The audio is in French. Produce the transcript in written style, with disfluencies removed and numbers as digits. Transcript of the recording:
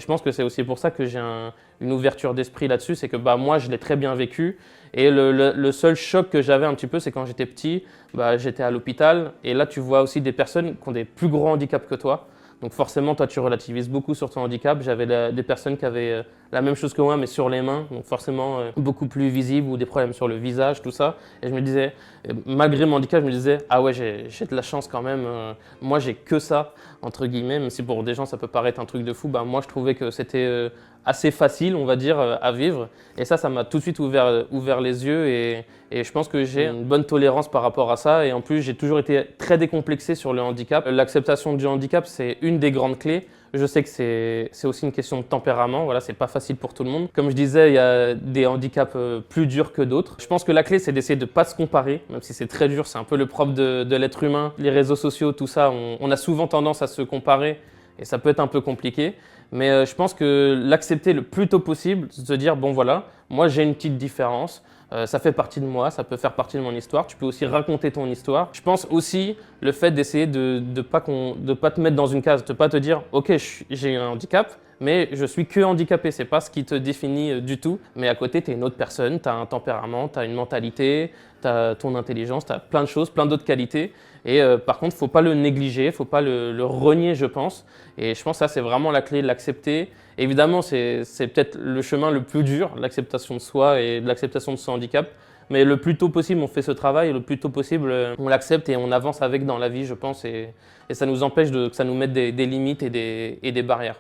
je pense que c'est aussi pour ça que j'ai une ouverture d'esprit là-dessus, c'est que moi je l'ai très bien vécu et le seul choc que j'avais un petit peu, c'est quand j'étais petit, j'étais à l'hôpital et là tu vois aussi des personnes qui ont des plus gros handicaps que toi. Donc forcément, toi, tu relativises beaucoup sur ton handicap. J'avais des personnes qui avaient la même chose que moi, mais sur les mains, donc forcément beaucoup plus visible, ou des problèmes sur le visage, tout ça. Et je me disais, malgré mon handicap, je me disais, ah ouais, j'ai de la chance quand même. Moi, j'ai que ça, entre guillemets, même si pour des gens, ça peut paraître un truc de fou. Moi, je trouvais que c'était assez facile, on va dire, à vivre. Et ça m'a tout de suite ouvert les yeux et je pense que j'ai une bonne tolérance par rapport à ça. Et en plus, j'ai toujours été très décomplexé sur le handicap. L'acceptation du handicap, c'est une des grandes clés. Je sais que c'est aussi une question de tempérament. Voilà, c'est pas facile pour tout le monde. Comme je disais, il y a des handicaps plus durs que d'autres. Je pense que la clé, c'est d'essayer de ne pas se comparer, même si c'est très dur. C'est un peu le propre de l'être humain. Les réseaux sociaux, tout ça, on a souvent tendance à se comparer et ça peut être un peu compliqué. Mais je pense que l'accepter le plus tôt possible, c'est de se dire, bon voilà, moi j'ai une petite différence. Ça fait partie de moi, ça peut faire partie de mon histoire. Tu peux aussi raconter ton histoire. Je pense aussi le fait d'essayer de pas te mettre dans une case, de pas te dire ok j'ai un handicap, mais je suis que handicapé. C'est pas ce qui te définit du tout. Mais à côté tu es une autre personne, tu as un tempérament, tu as une mentalité, tu as ton intelligence, tu as plein de choses, plein d'autres qualités. Et par contre, faut pas le négliger, faut pas le renier, je pense. Et je pense que ça c'est vraiment la clé de l'accepter. Évidemment, c'est peut-être le chemin le plus dur, l'acceptation de soi et de l'acceptation de son handicap. Mais le plus tôt possible, on fait ce travail et le plus tôt possible, on l'accepte et on avance avec dans la vie, je pense. Et ça nous empêche que ça nous mette des limites et des barrières.